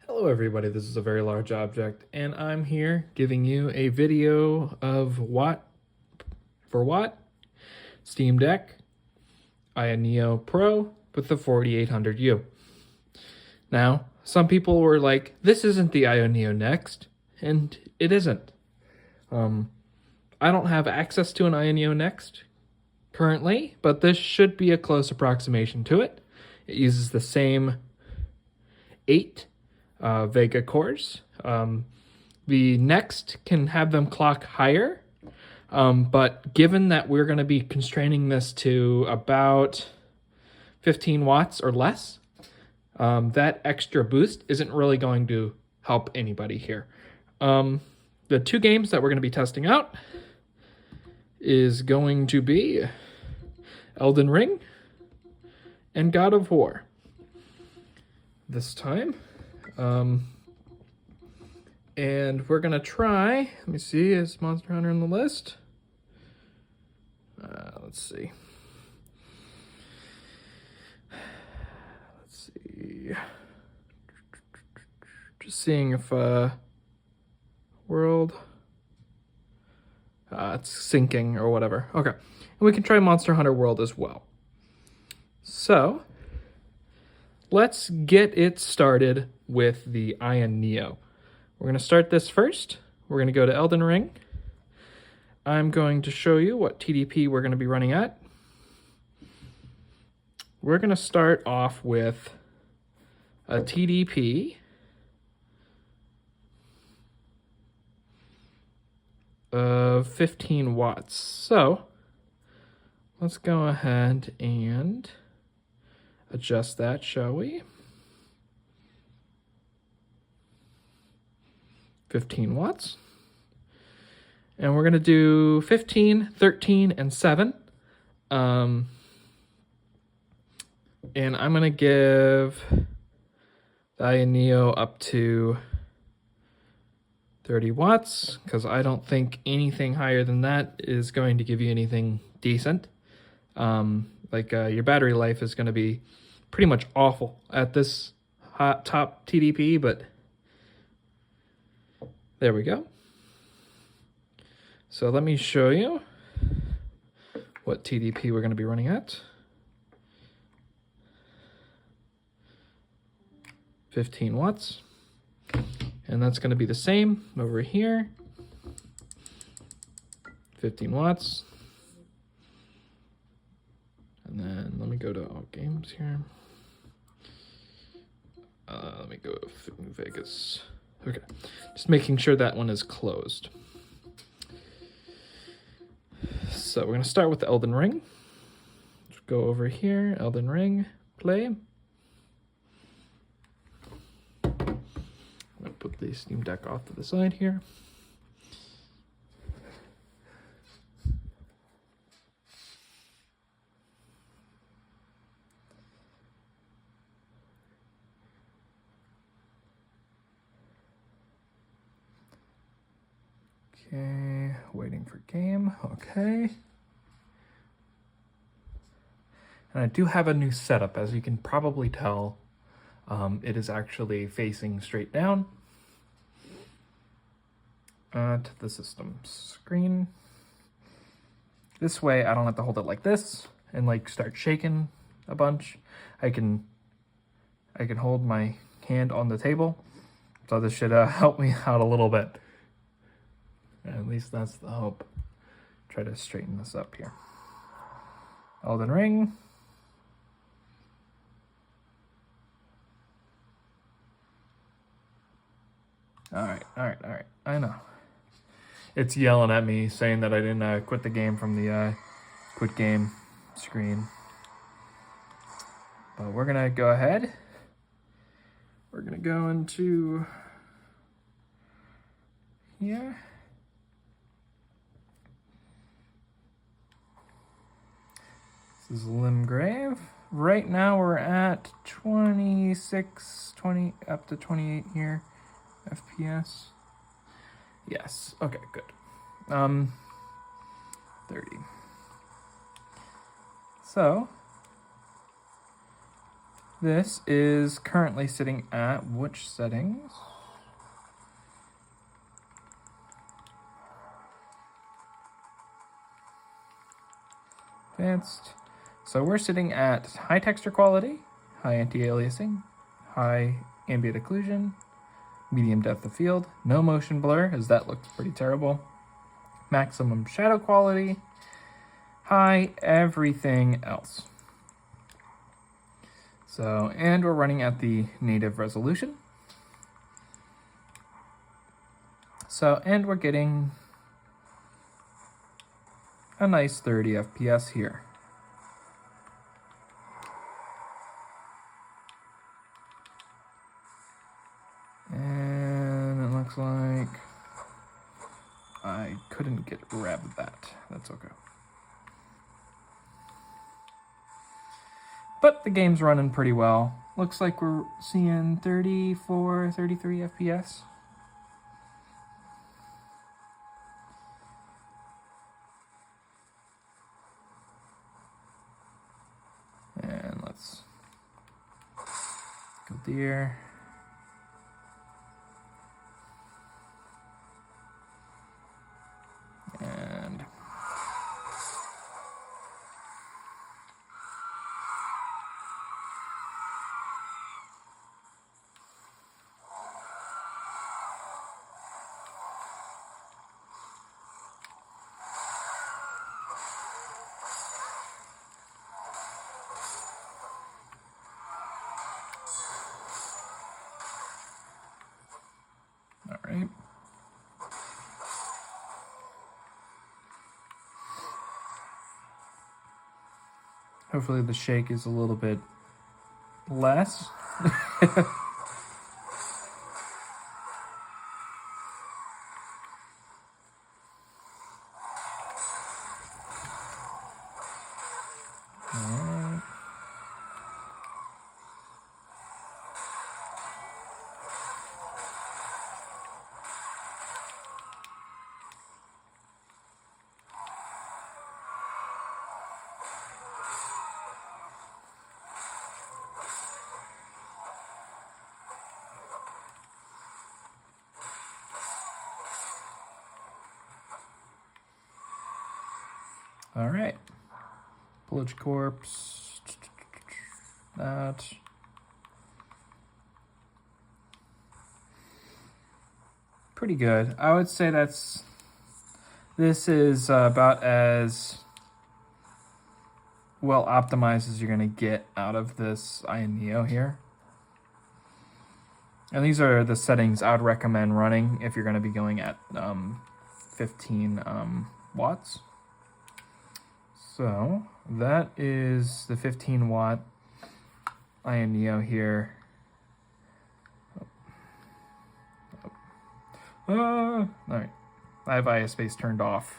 Hello everybody, this is a very large object, and I'm here giving you a video of what Steam Deck AYANEO Pro with the 4800U. Now, some people were like, this isn't the AYANEO Next, and it isn't. I don't have access to an AYANEO Next currently, but this should be a close approximation to it. It uses the same 8 Vega cores. The Next can have them clock higher, but given that we're going to be constraining this to about 15 watts or less, that extra boost isn't really going to help anybody here. The two games that we're going to be testing out is going to be Elden Ring and God of War. This time. And we're gonna try, let me see, is Monster Hunter on the list? Let's see. Just seeing if world, it's syncing or whatever. Okay, and we can try Monster Hunter World as well. So let's get it started with the AYANEO. We're going to start this first. We're going to go to Elden Ring. I'm going to show you what TDP we're going to be running at. We're going to start off with a TDP of 15 watts. So let's go ahead and adjust that, shall we? 15 watts. And we're going to do 15, 13, and 7. And I'm going to give the AYANEO up to 30 watts, because I don't think anything higher than that is going to give you anything decent. Your battery life is going to be pretty much awful at this top TDP, but there we go. So let me show you what TDP we're going to be running at. 15 watts. And that's going to be the same over here. 15 watts. And then let me go to all games here. Let me go to Vegas. Okay, just making sure that one is closed. So we're gonna start with the Elden Ring. Just go over here, Elden Ring, play. I'm gonna put the Steam Deck off to the side here. Okay, waiting for game. Okay. And I do have a new setup, as you can probably tell. It is actually facing straight down to the system screen. This way I don't have to hold it like this and start shaking a bunch. I can hold my hand on the table. So this should help me out a little bit. At least that's the hope. Try to straighten this up here. Elden Ring. All right. I know. It's yelling at me saying that I didn't quit the game from the quit game screen. But we're gonna go ahead. We're gonna go into here. This is Limgrave. Right now we're at 26, 20, up to 28 here. FPS. Yes, okay, good. 30. So, this is currently sitting at which settings? Advanced. So we're sitting at high texture quality, high anti-aliasing, high ambient occlusion, medium depth of field, no motion blur, as that looks pretty terrible, maximum shadow quality, high everything else. So, and we're running at the native resolution. So, and we're getting a nice 30 FPS here. And it looks like I couldn't grab that. That's okay. But the game's running pretty well. Looks like we're seeing 34, 33 FPS. And let's go there. And all right. Hopefully the shake is a little bit less. All right. Pillage Corpse. That. Pretty good. I would say this is about as well optimized as you're going to get out of this AYANEO here. And these are the settings I would recommend running if you're going to be going at 15 watts. So that is the 15 watt AYANEO here. All right, I have IS space turned off,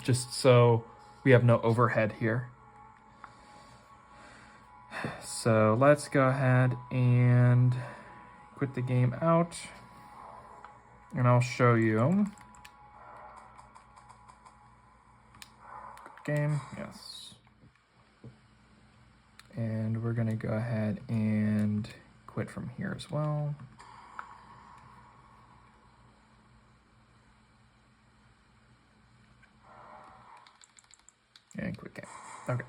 just so we have no overhead here. So let's go ahead and quit the game out, and I'll show you. Game, yes. And we're gonna go ahead and quit from here as well. And quit game. Okay.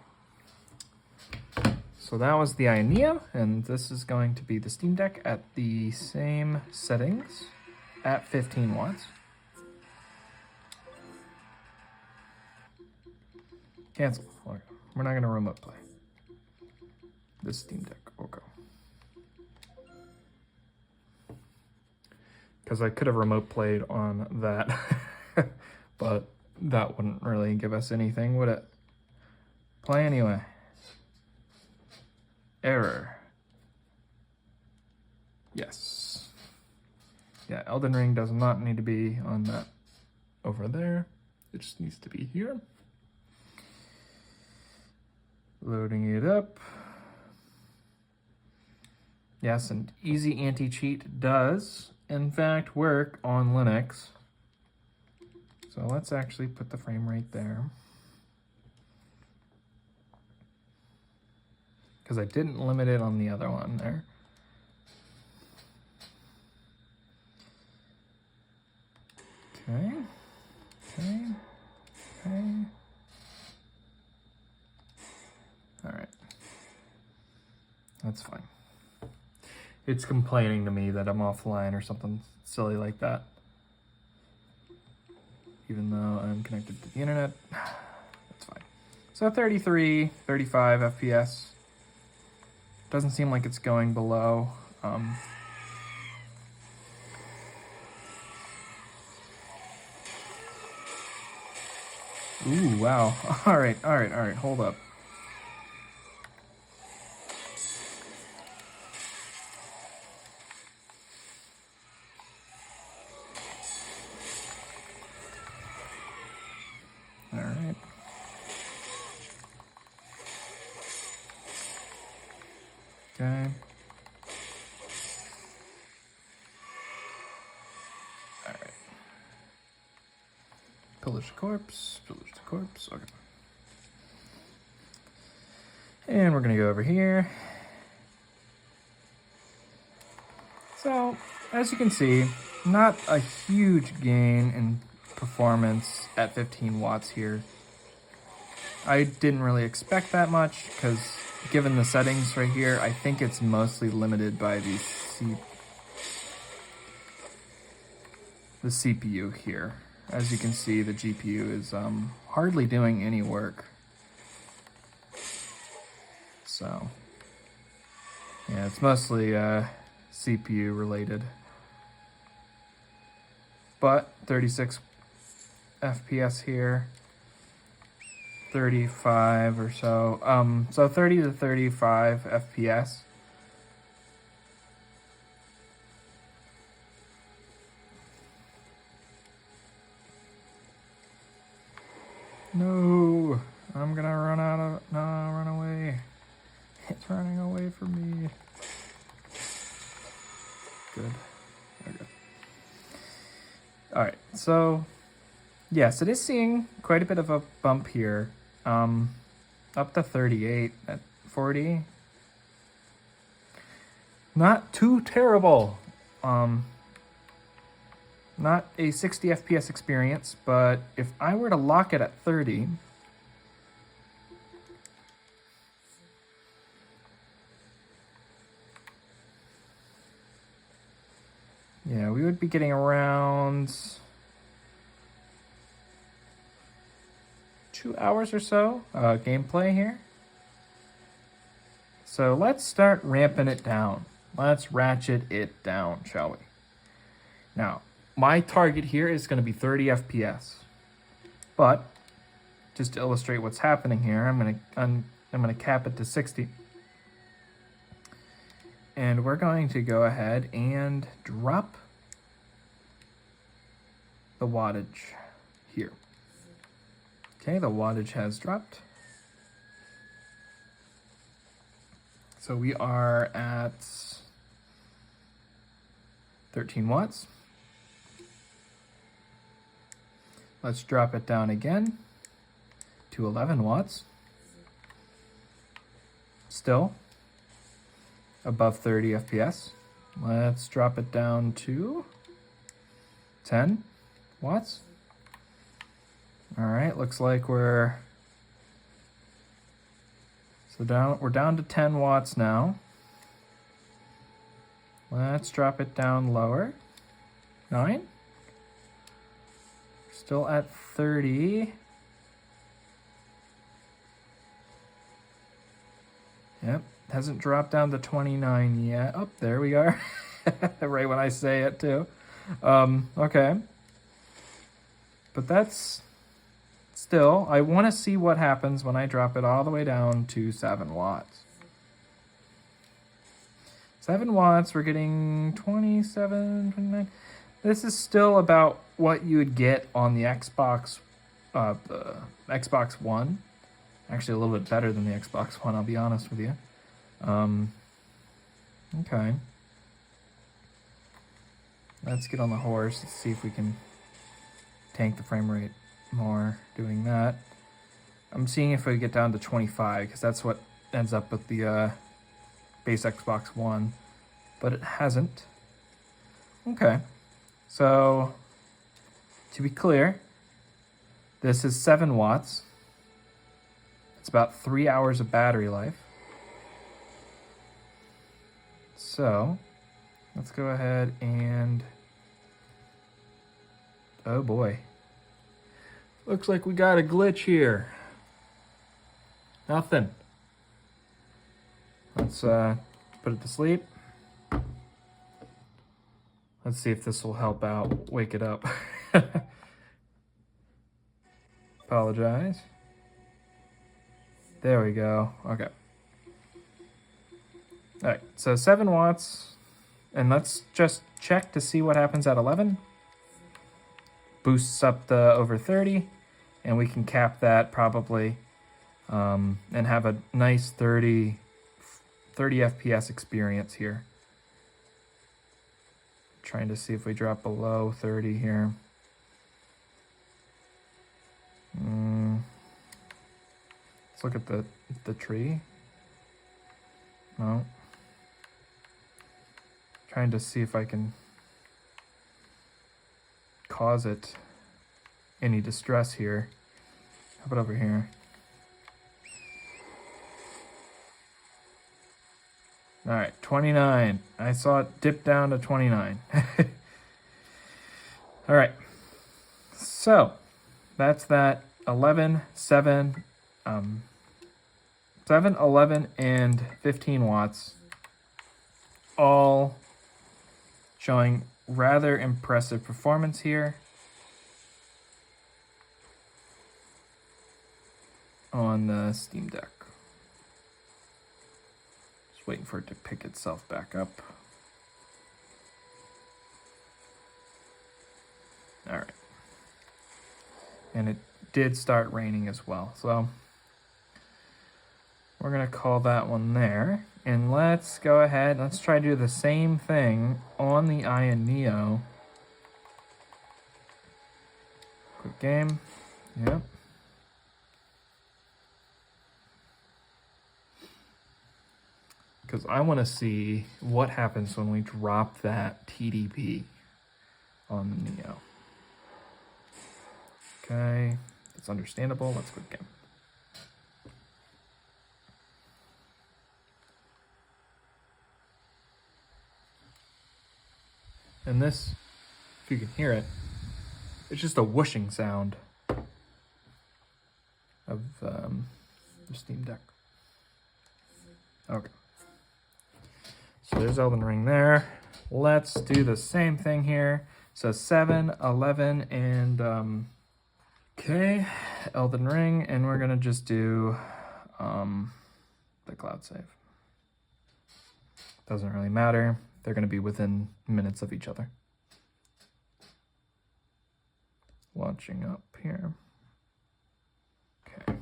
So that was the AYANEO, and this is going to be the Steam Deck at the same settings at 15 watts. Cancel. Okay. We're not going to remote play. This Steam Deck. Okay. Because I could have remote played on that, but that wouldn't really give us anything, would it? Play anyway. Error. Yes. Yeah, Elden Ring does not need to be on that over there. It just needs to be here. Loading it up. Yes, and Easy Anti-Cheat does, in fact, work on Linux. So let's actually put the frame rate there. because I didn't limit it on the other one there. Okay. All right. That's fine. It's complaining to me that I'm offline or something silly like that. Even though I'm connected to the internet, that's fine. So 33, 35 FPS. Doesn't seem like it's going below. Ooh, wow. All right, hold up. All right. Okay. All right. Pillage the corpse, okay. And we're gonna go over here. So, as you can see, not a huge gain in performance at 15 watts here. I didn't really expect that much because given the settings right here, I think it's mostly limited by the CPU here. As you can see, the GPU is hardly doing any work. So, yeah, it's mostly CPU related. But 36 FPS here, 35 or so. So 30 to 35 FPS. No, I'm gonna run out of, no, run away. It's running away from me. Good, okay. All right, so yes, it is seeing quite a bit of a bump here. Up to 38 at 40. Not too terrible. Not a 60 FPS experience, but if I were to lock it at 30, yeah, we would be getting around 2 hours or so gameplay here. So let's start ramping it down. Let's ratchet it down, shall we? Now, my target here is going to be 30 FPS. But just to illustrate what's happening here, I'm going to cap it to 60. And we're going to go ahead and drop the wattage here. Okay, the wattage has dropped. So we are at 13 watts. Let's drop it down again to 11 watts. Still above 30 FPS. Let's drop it down to 10 watts. All right, looks like we're down to 10 watts now. Let's drop it down lower. 9. Still at 30. Yep, hasn't dropped down to 29 yet. Oh, there we are. Right when I say it too. Okay. But that's still, I want to see what happens when I drop it all the way down to 7 watts. 7 watts, we're getting 27, 29. This is still about what you would get on the Xbox One. Actually, a little bit better than the Xbox One, I'll be honest with you. Okay. Let's get on the horse. Let's see if we can tank the frame rate more doing that. I'm seeing if we get down to 25, because that's what ends up with the base Xbox One, but it hasn't. Okay, so to be clear, this is 7 watts. It's about 3 hours of battery life. So let's go ahead and, oh boy. Looks like we got a glitch here. Nothing. Let's put it to sleep. Let's see if this will help out, wake it up. Apologize. There we go. Okay. All right, so 7 watts. And let's just check to see what happens at 11. Boosts up to over 30. And we can cap that probably and have a nice 30 FPS experience here. Trying to see if we drop below 30 here. Let's look at the tree. No. Trying to see if I can cause it any distress here. How about over here? All right, 29. I saw it dip down to 29. All right, so that's that. 11, 7, 11, and 15 watts, all showing rather impressive performance here on the Steam Deck. Just waiting for it to pick itself back up. All right. And it did start raining as well, so we're gonna call that one there. And let's go ahead, let's try to do the same thing on the AYANEO. Quick game, yep. Because I wanna see what happens when we drop that TDP on the Neo. Okay, it's understandable, let's quick game. And this, if you can hear it, it's just a whooshing sound of the Steam Deck. Okay. So there's Elden Ring there. Let's do the same thing here. So 7, 11, and okay, Elden Ring, and we're gonna just do the cloud save. Doesn't really matter. They're going to be within minutes of each other. Launching up here. Okay.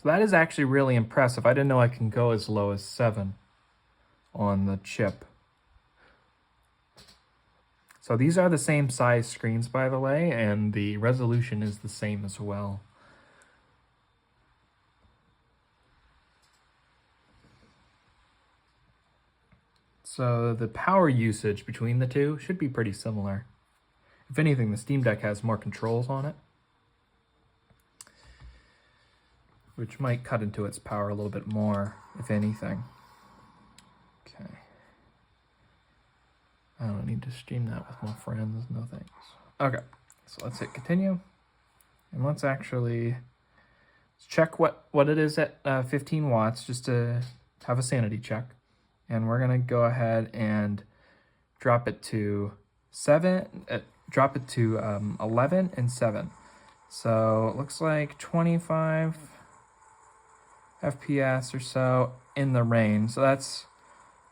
So that is actually really impressive. I didn't know I can go as low as 7 on the chip. So these are the same size screens, by the way, and the resolution is the same as well. So the power usage between the two should be pretty similar. If anything, the Steam Deck has more controls on it, which might cut into its power a little bit more, if anything. Okay. I don't need to stream that with my friends, no thanks. Okay, so let's hit continue. And let's actually check what it is at 15 watts, just to have a sanity check. And we're gonna go ahead and drop it to 11 and 7. So it looks like 25 FPS or so in the range. So that's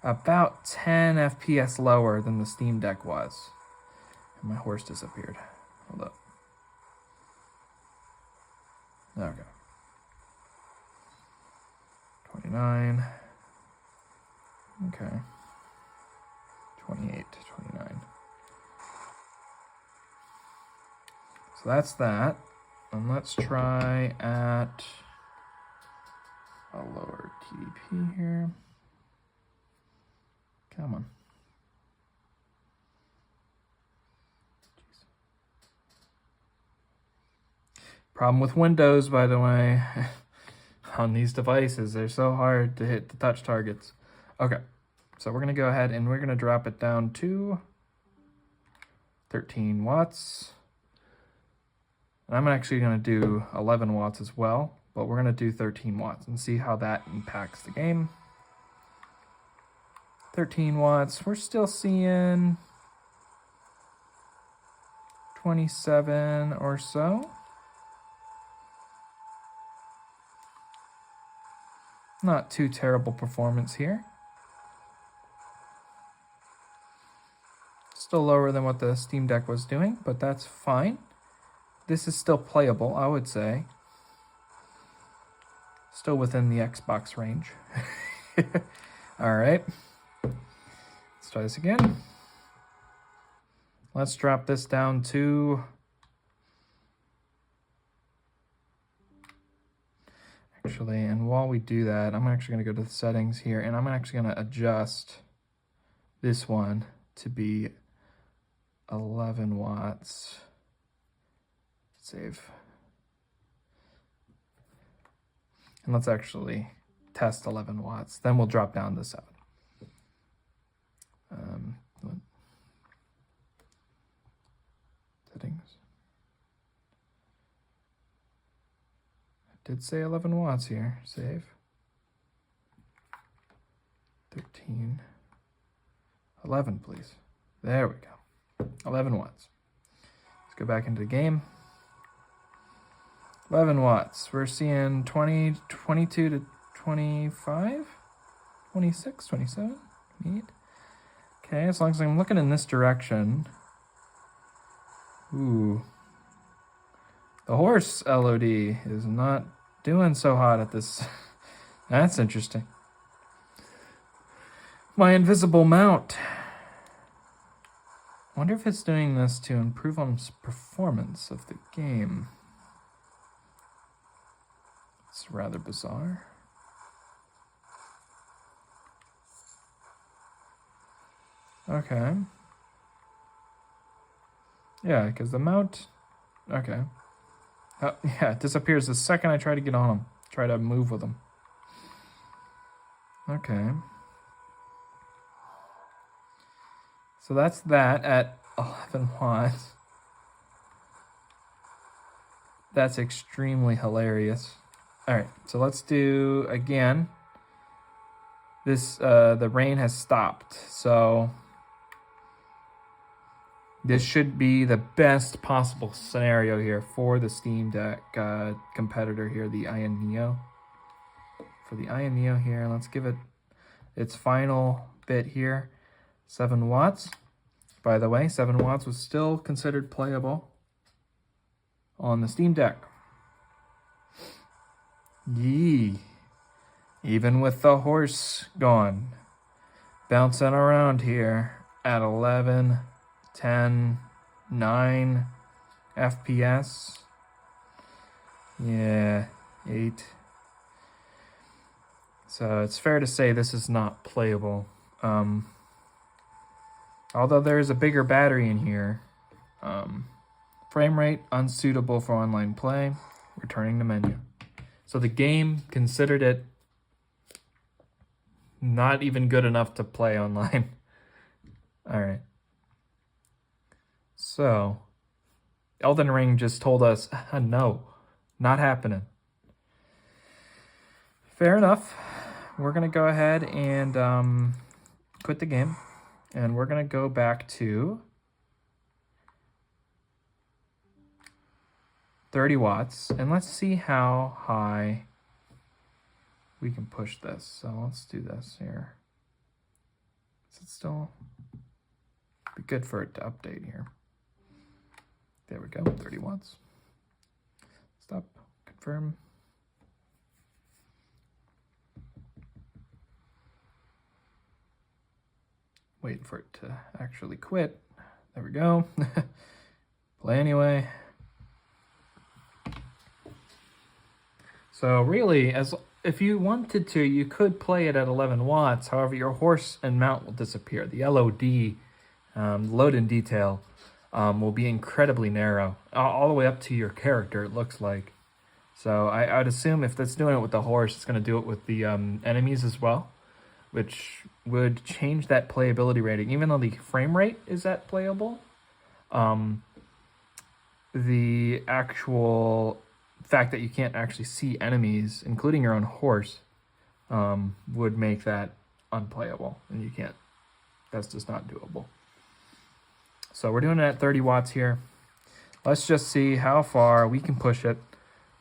about 10 FPS lower than the Steam Deck was. And my horse disappeared. Hold up. Okay. 29. Okay. 28 to 29. So that's that. And let's try at a lower TDP here. Come on. Jeez. Problem with Windows, by the way, on these devices, they're so hard to hit the touch targets. Okay, so we're gonna go ahead and we're gonna drop it down to 13 watts. And I'm actually gonna do 11 watts as well, but we're gonna do 13 watts and see how that impacts the game. 13 watts, we're still seeing 27 or so. Not too terrible performance here. Still lower than what the Steam Deck was doing, but that's fine. This is still playable, I would say. Still within the Xbox range. All right. Let's try this again. Let's drop this down to... Actually, and while we do that, I'm actually going to go to the settings here, and I'm actually going to adjust this one to be 11 watts. Save. And let's actually test 11 watts. Then we'll drop down to 7. Settings. I did say 11 watts here. Save. 13. 11, please. There we go. 11 watts. Let's go back into the game. 11 watts. We're seeing 20, 22 to 25, 26, 27, 28. Okay, as long as I'm looking in this direction. Ooh. The horse LOD is not doing so hot at this. That's interesting. My invisible mount. Wonder if it's doing this to improve on performance of the game. It's rather bizarre. Okay. Yeah, because the mount... Okay. Oh, yeah, it disappears the second I try to get on him. Try to move with him. Okay. So that's that at 11 watts. That's extremely hilarious. All right, so let's do again. This the rain has stopped, so this should be the best possible scenario here for the Steam Deck competitor here, the AYANEO. For the AYANEO here, let's give it its final bit here. 7 watts. By the way, 7 watts was still considered playable on the Steam Deck. Yee. Even with the horse gone. Bouncing around here at 11, 10, 9 FPS. Yeah, 8. So it's fair to say this is not playable. Although there is a bigger battery in here. Frame rate unsuitable for online play. Returning to menu. So the game considered it not even good enough to play online. All right. So Elden Ring just told us, no, not happening. Fair enough. We're going to go ahead and quit the game. And we're going to go back to 30 watts. And let's see how high we can push this. So let's do this here. Is it still? Be good for it to update here. There we go, 30 watts. Stop, confirm. Wait for it to actually quit. There we go. Play anyway. So really, if you wanted to, you could play it at 11 watts. However, your horse and mount will disappear. The LOD, load in detail, will be incredibly narrow, all the way up to your character, it looks like. So I would assume if that's doing it with the horse, it's going to do it with the enemies as well, which would change that playability rating. Even though the frame rate is at playable, the actual fact that you can't actually see enemies, including your own horse, would make that unplayable, and you can't. That's just not doable. So we're doing it at 30 watts here. Let's just see how far we can push it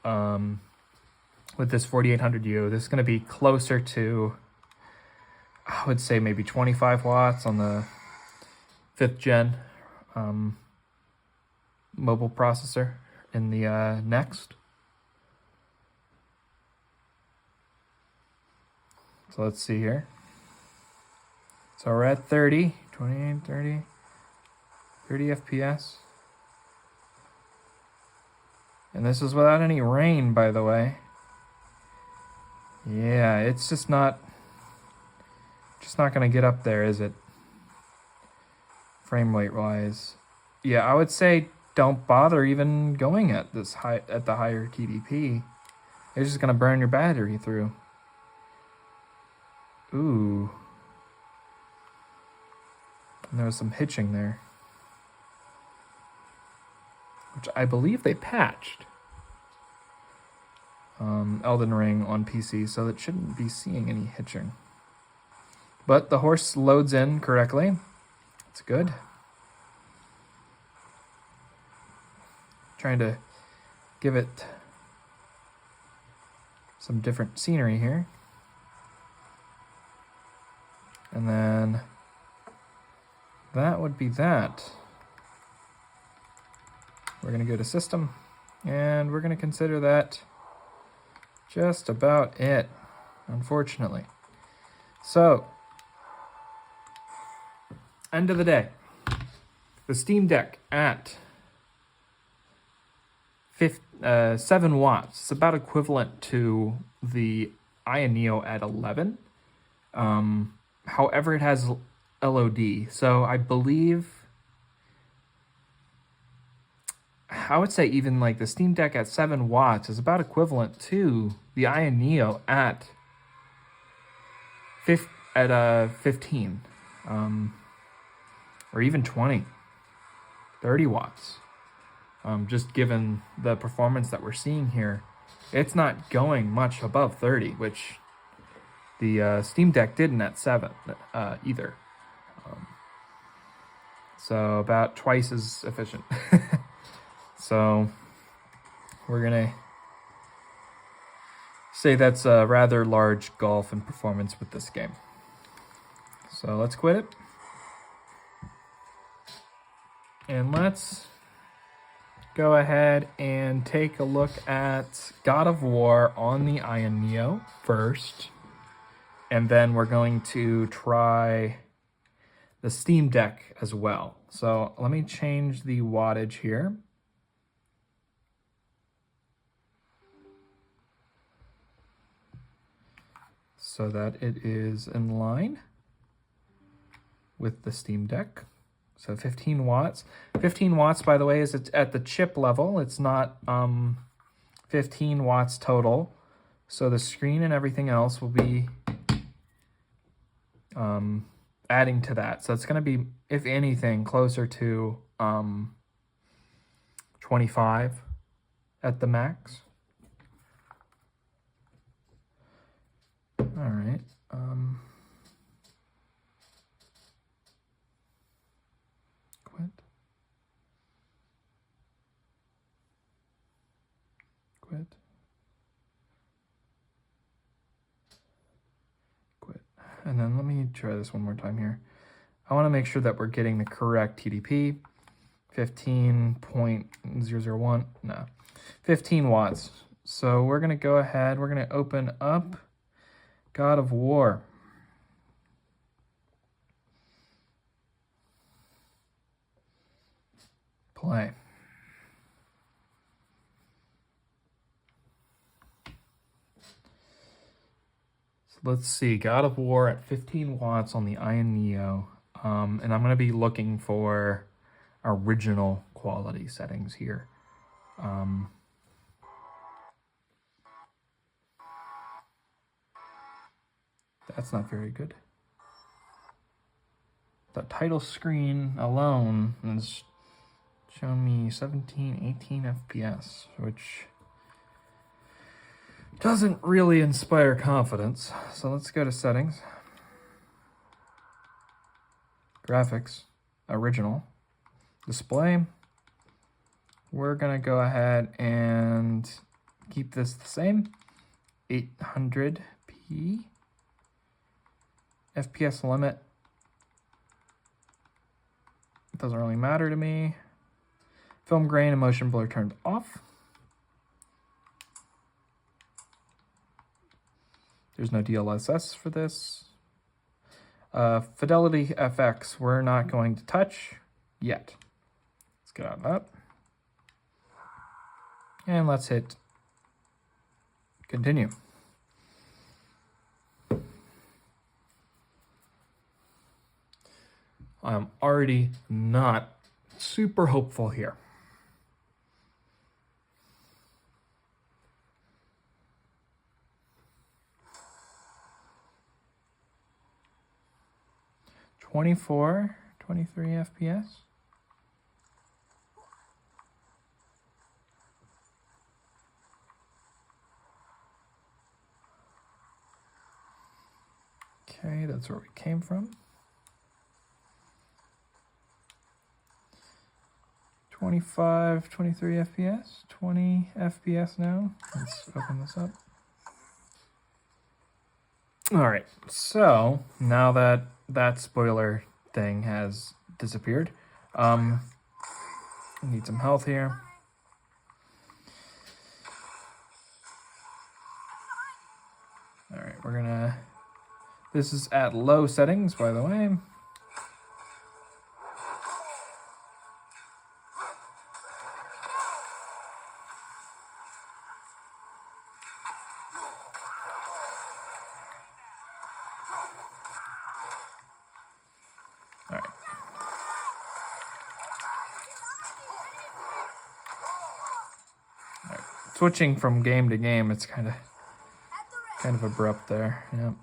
with this 4800U. This is going to be closer to, I would say, maybe 25 watts on the 5th gen mobile processor in the next. So let's see here. So we're at 30, 28, 30 FPS. And this is without any rain, by the way. Yeah, it's just not gonna get up there, is it? Frame rate wise. Yeah, I would say don't bother even going at the higher TDP. It's just gonna burn your battery through. Ooh. And there was some hitching there, which I believe they patched. Elden Ring on PC, so it shouldn't be seeing any hitching. But the horse loads in correctly. It's good. Trying to give it some different scenery here. And then that would be that. We're going to go to System, and we're going to consider that just about it, unfortunately. So, end of the day, the Steam Deck at 7 watts. It's about equivalent to the AYANEO at 11. However, it has LOD, so I believe, I would say even like the Steam Deck at 7 watts is about equivalent to the AYANEO at 15, or even 20, 30 watts. Just given the performance that we're seeing here, it's not going much above 30, which the Steam Deck didn't at 7 either. So about twice as efficient. So we're gonna say that's a rather large gulf in performance with this game. So let's quit it. And let's go ahead and take a look at God of War on the AYANEO first. And then we're going to try the Steam Deck as well. So let me change the wattage here. So that it is in line with the Steam Deck. So 15 watts. 15 watts, by the way, is at the chip level. It's not 15 watts total. So the screen and everything else will be adding to that. So it's going to be, if anything, closer to 25 at the max. All right. Quit. Quit. Quit. And then let me try this one more time here. I want to make sure that we're getting the correct TDP. 15.001. No. 15 watts. So we're going to go ahead. We're going to open up God of War. Play. let's see. God of War at 15 watts on the AYANEO. And I'm going to be looking for original quality settings here. That's not very good. The title screen alone is showing me 17, 18 FPS, which doesn't really inspire confidence. So let's go to settings. Graphics, original. Display. We're gonna go ahead and keep this the same. 800p. FPS limit. It doesn't really matter to me. Film grain and motion blur turned off. There's no DLSS for this. Fidelity FX, we're not going to touch yet. Let's get out of that. And let's hit continue. I'm already not super hopeful here. $24, 23 FPS. Okay, that's where we came from. 25, 23 FPS, 20 FPS now. Let's open this up. All right, so now that that spoiler thing has disappeared, need some health here. All right, we're gonna, this is at low settings, by the way. All right. All right. Switching from game to game, it's kind of abrupt there. Yep.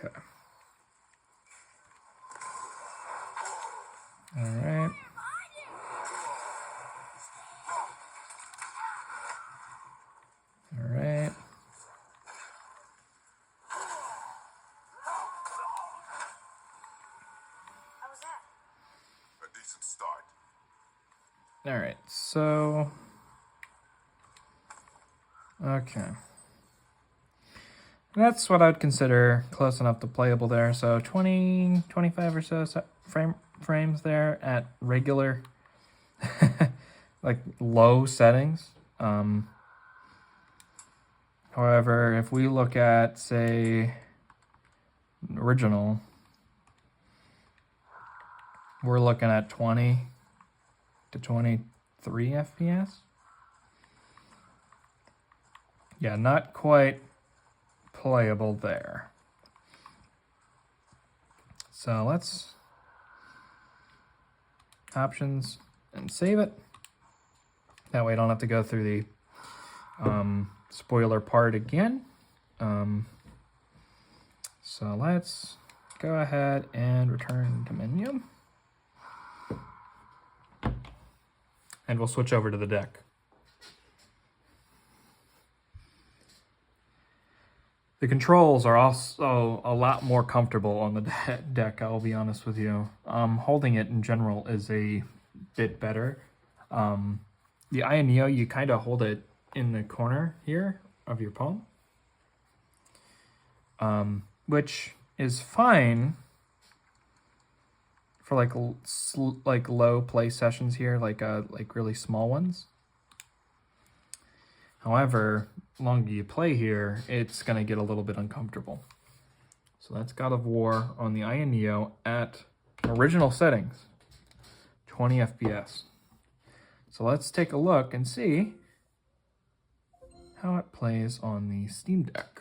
Okay. Okay. All right. All right. How was that? A decent start. All right. So, okay. That's what I'd consider close enough to playable there. So 20, 25 or so frames there at regular, like low settings. However, if we look at, say, original, we're looking at 20 to 23 FPS. Yeah, not quite playable there. So let's options and save it. That way I don't have to go through the spoiler part again. So let's go ahead and return to menu. And we'll switch over to the deck. The controls are also a lot more comfortable on the deck, I'll be honest with you. Holding it in general is a bit better. The AYANEO, you kind of hold it in the corner here of your palm, which is fine for like low play sessions here, like really small ones. However, the longer you play here, it's gonna get a little bit uncomfortable. So that's God of War on the AYANEO at original settings, 20 FPS. So let's take a look and see how it plays on the Steam Deck.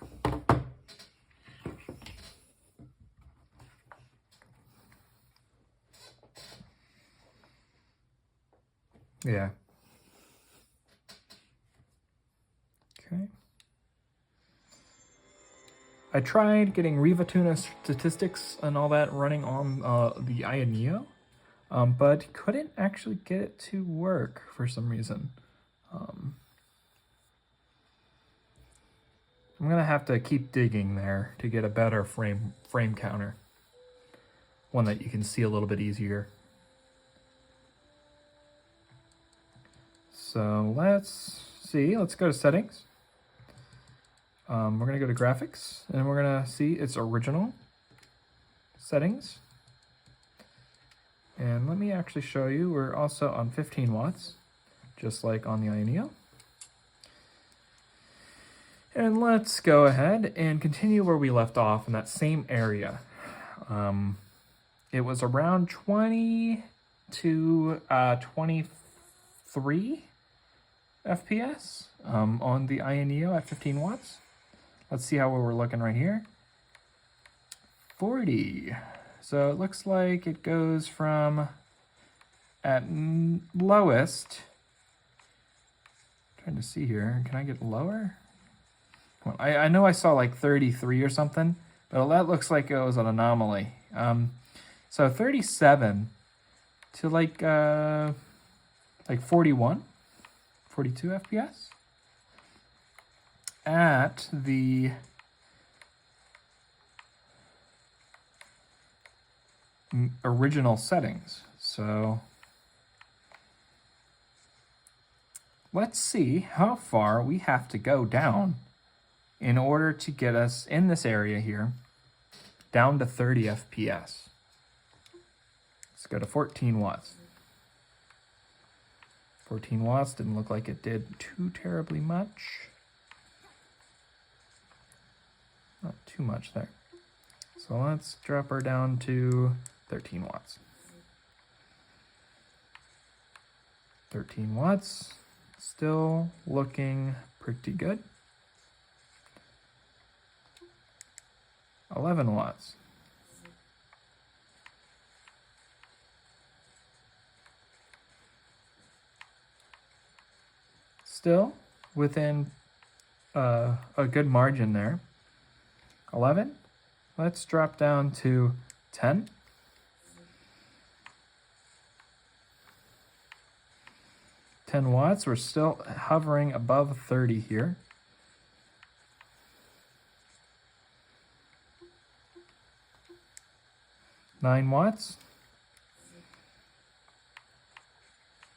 Yeah. Okay. I tried getting Rivatuna statistics and all that running on the AYANEO, but couldn't actually get it to work for some reason. I'm gonna have to keep digging there to get a better frame counter, one that you can see a little bit easier. So let's see. Let's go to settings. We're gonna go to graphics, and we're gonna see its original settings. And let me actually show you, we're also on 15 watts, just like on the AYANEO. And let's go ahead and continue where we left off in that same area. It was around 20 to 23 FPS on the AYANEO at 15 watts. Let's see how we're looking right here. 40. So it looks like it goes from at lowest. Trying to see here. Can I get lower? Come on. I know I saw like 33 or something, but that looks like it was an anomaly. So 37 to like 41, 42 FPS at the original settings. So let's see how far we have to go down in order to get us in this area here down to 30 FPS. Let's go to 14 watts. 14 watts didn't look like it did too terribly much. Not too much there. So let's drop her down to 13 watts. 13 watts, still looking pretty good. 11 watts. Still within a good margin there. 11. Let's drop down to 10. 10 watts. We're still hovering above 30 here. 9 watts.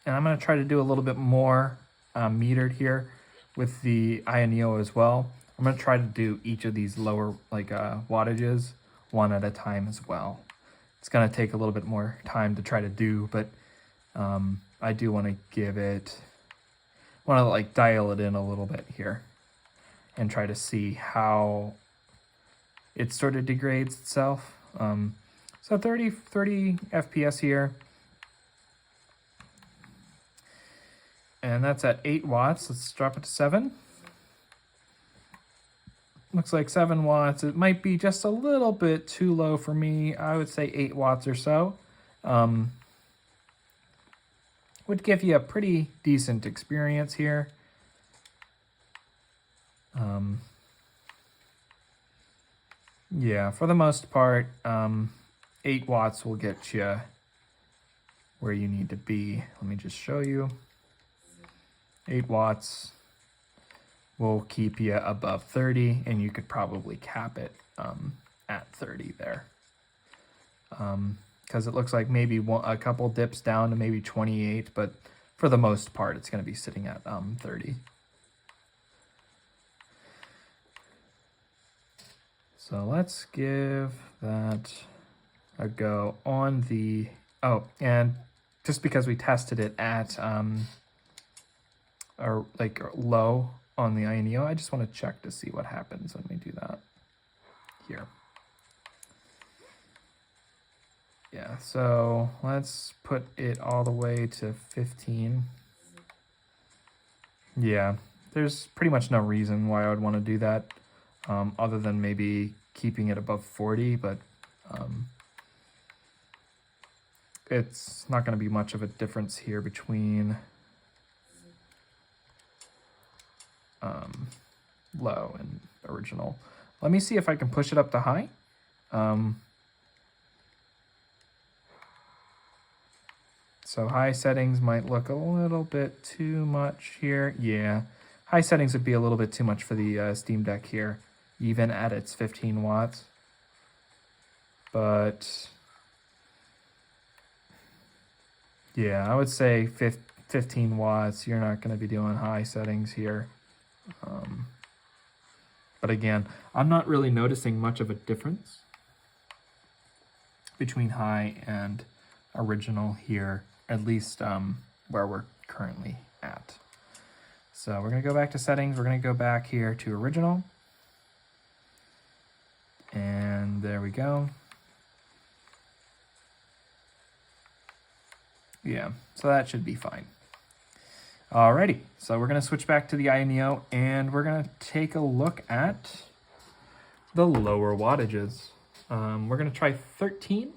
And I'm going to try to do a little bit more metered here with the AYANEO as well. I'm going to try to do each of these lower wattages one at a time as well. It's going to take a little bit more time to try to do, but I do want to dial it in a little bit here and try to see how it sort of degrades itself. So 30 FPS here. And that's at 8 watts. Let's drop it to 7. Looks like 7 watts. It might be just a little bit too low for me. I would say 8 watts or so. Would give you a pretty decent experience here. Yeah, for the most part, 8 watts will get you where you need to be. Let me just show you. 8 watts will keep you above 30, and you could probably cap it at 30 there. Because it looks like maybe a couple dips down to maybe 28, but for the most part, it's going to be sitting at 30. So let's give that a go on the, oh, and just because we tested it at or like low on the AYANEO, I just want to check to see what happens when we do that here. Yeah, so let's put it all the way to 15. Yeah, there's pretty much no reason why I would want to do that, other than maybe keeping it above 40, but it's not going to be much of a difference here between low and original. Let me see if I can push it up to high. So high settings might look a little bit too much here. Yeah, high settings would be a little bit too much for the Steam Deck here, even at its 15 watts. But yeah, I would say 15 watts. You're not going to be doing high settings here. But again, I'm not really noticing much of a difference between high and original here, at least where we're currently at. So we're going to go back to settings. We're going to go back here to original. And there we go. Yeah, so that should be fine. Alrighty, so we're going to switch back to the AYANEO and we're going to take a look at the lower wattages. We're going to try 13,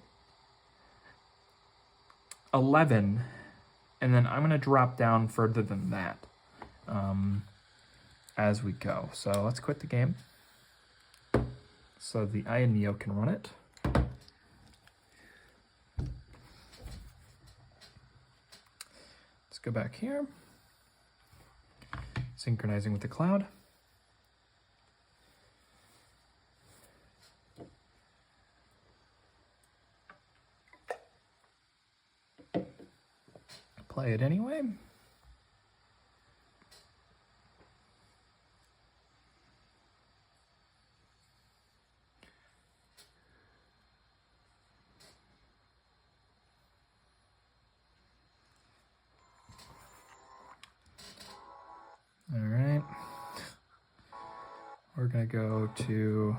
11, and then I'm going to drop down further than that as we go. So let's quit the game so the AYANEO can run it. Let's go back here. Synchronizing with the cloud. Play it anyway. All right. We're going to go to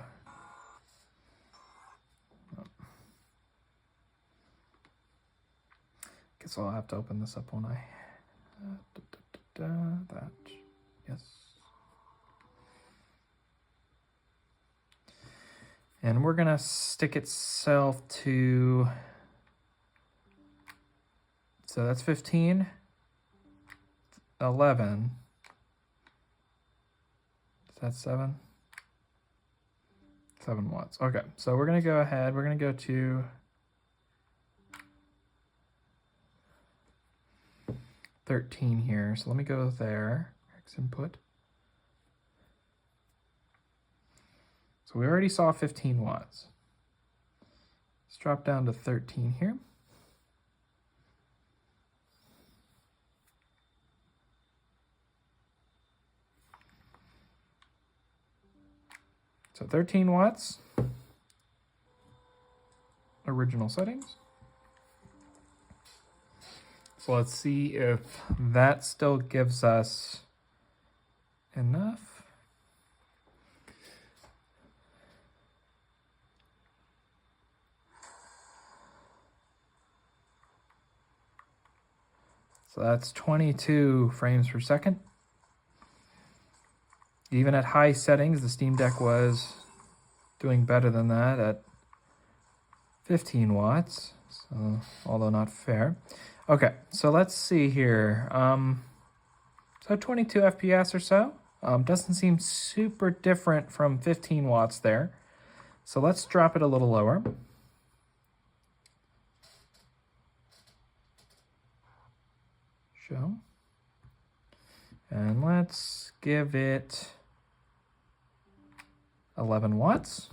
guess I'll have to open this up, won't I? That, yes. And we're gonna stick itself to, so that's 15, 11. Is that 7? 7 watts. Okay, so we're gonna go ahead, we're gonna go to 13 here. So let me go there, X input. So we already saw 15 watts. Let's drop down to 13 here. So 13 watts, original settings. So let's see if that still gives us enough. So that's 22 frames per second. Even at high settings, the Steam Deck was doing better than that at 15 watts, so, although not fair. Okay, so let's see here. So 22 FPS or so. Doesn't seem super different from 15 watts there. So let's drop it a little lower. Show. And let's give it 11 watts.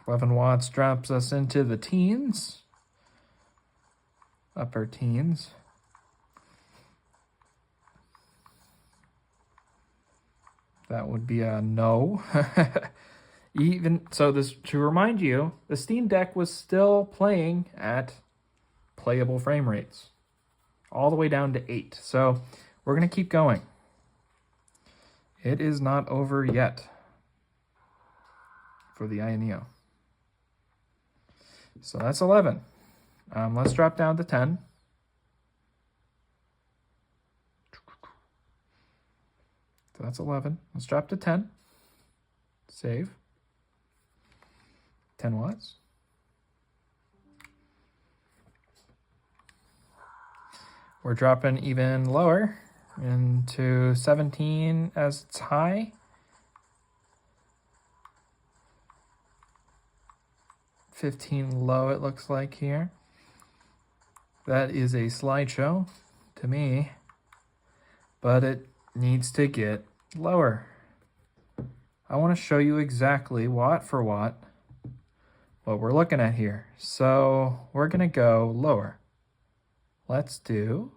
11 watts drops us into the teens. Upper teens. That would be a no. Even so, this to remind you, the Steam Deck was still playing at playable frame rates, all the way down to 8. So we're gonna keep going. It is not over yet for the AYANEO. So that's 11. Let's drop down to 10. So that's 11. Let's drop to 10. Save. 10 watts. We're dropping even lower into 17 as it's high. 15 low, it looks like here. That is a slideshow to me, but it needs to get lower. I want to show you exactly watt for watt what we're looking at here. So we're going to go lower. Let's do,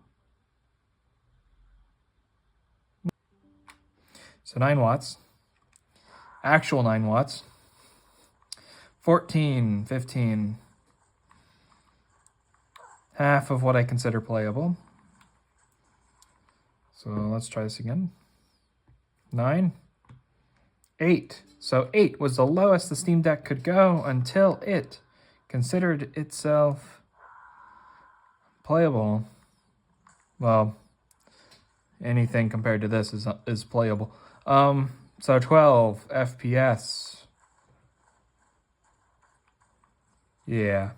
so 9 watts, actual 9 watts, 14, 15, half of what I consider playable. So let's try this again. 9, 8. So 8 was the lowest the Steam Deck could go until it considered itself playable. Well, anything compared to this is playable. So 12 FPS. Yeah.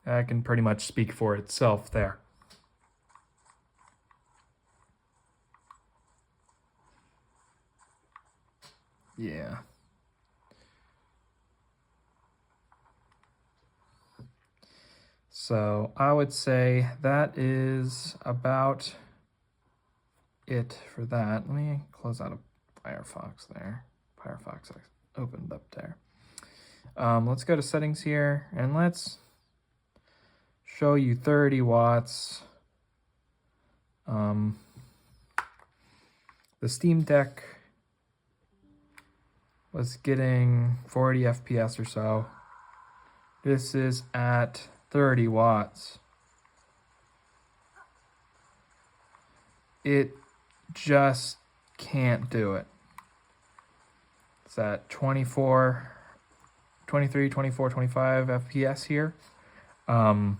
That can pretty much speak for itself there. Yeah. So I would say that is about it for that. Let me close out of Firefox there. Firefox opened up there. Let's go to settings here and let's show you 30 watts. The Steam Deck was getting 40 FPS or so. This is at 30 watts. It just can't do it. It's at 23, 24, 25 FPS here. To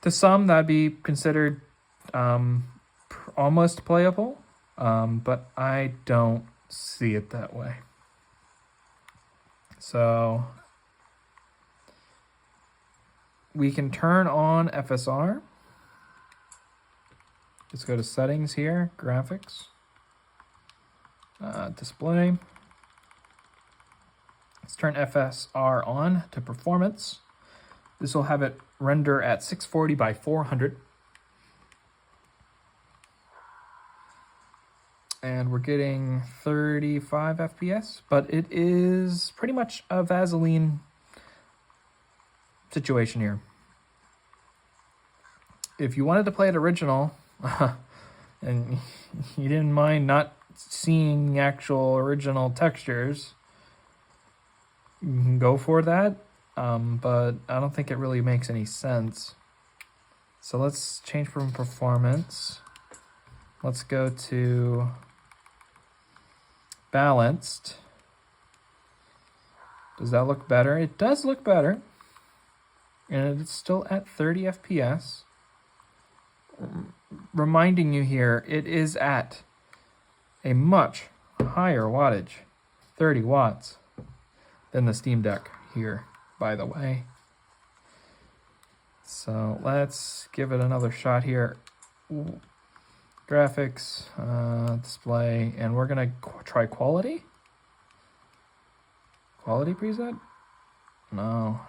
some, that'd be considered almost playable, but I don't see it that way. So we can turn on FSR. Let's go to settings here, graphics, display. Let's turn FSR on to performance. This will have it render at 640 by 400. And we're getting 35 FPS, but it is pretty much a Vaseline situation here. If you wanted to play it original, and you didn't mind not seeing actual original textures, you can go for that, but I don't think it really makes any sense. So let's change from performance. Let's go to balanced. Does that look better? It does look better. And it's still at 30 FPS. Reminding you here, it is at a much higher wattage, 30 watts, than the Steam Deck here, by the way. So let's give it another shot here. Ooh. Graphics, display, and we're gonna try quality. Quality preset? No.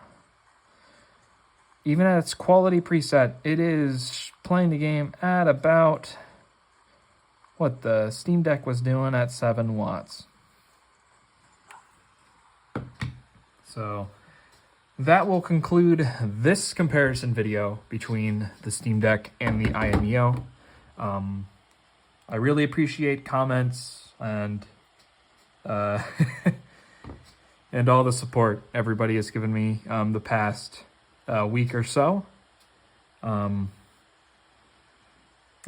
Even at its quality preset, it is playing the game at about what the Steam Deck was doing at 7 watts. So that will conclude this comparison video between the Steam Deck and the AYANEO. I really appreciate comments and uh, and all the support everybody has given me the past week or so. And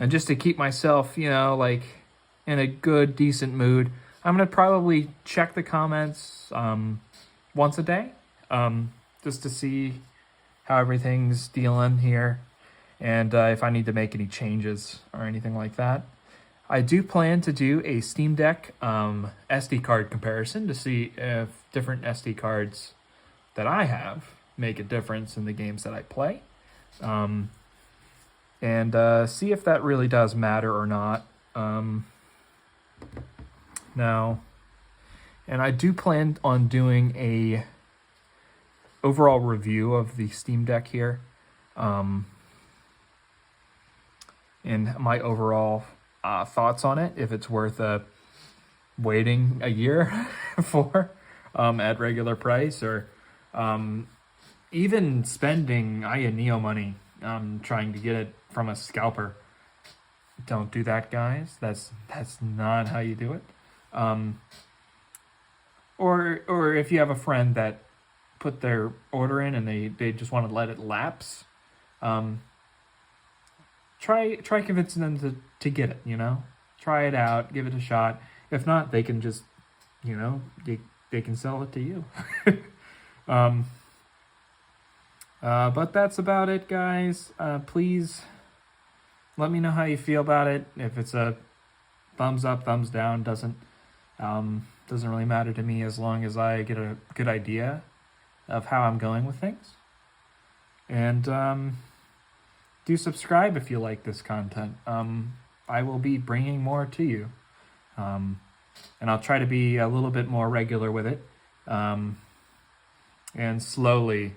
just to keep myself, like in a good, decent mood, I'm going to probably check the comments once a day just to see how everything's dealing here and if I need to make any changes or anything like that. I do plan to do a Steam Deck SD card comparison to see if different SD cards that I have make a difference in the games that I play. And see if that really does matter or not. Now, and I do plan on doing a overall review of the Steam Deck here. And my overall thoughts on it, if it's worth waiting a year for at regular price, or even spending AYANEO money trying to get it from a scalper. Don't do that, guys. That's not how you do it. Or if you have a friend that put their order in and they just want to let it lapse, try convincing them to get it, Try it out, give it a shot. If not, they can just, they can sell it to you. But that's about it, guys. Please let me know how you feel about it. If it's a thumbs up, thumbs down, doesn't really matter to me as long as I get a good idea of how I'm going with things. And do subscribe if you like this content. I will be bringing more to you. And I'll try to be a little bit more regular with it. And slowly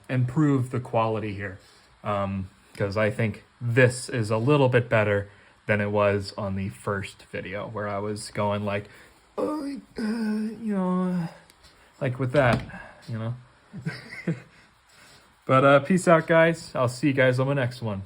improve the quality here. Because I think this is a little bit better than it was on the first video, where I was going like, like with that, But peace out, guys. I'll see you guys on the next one.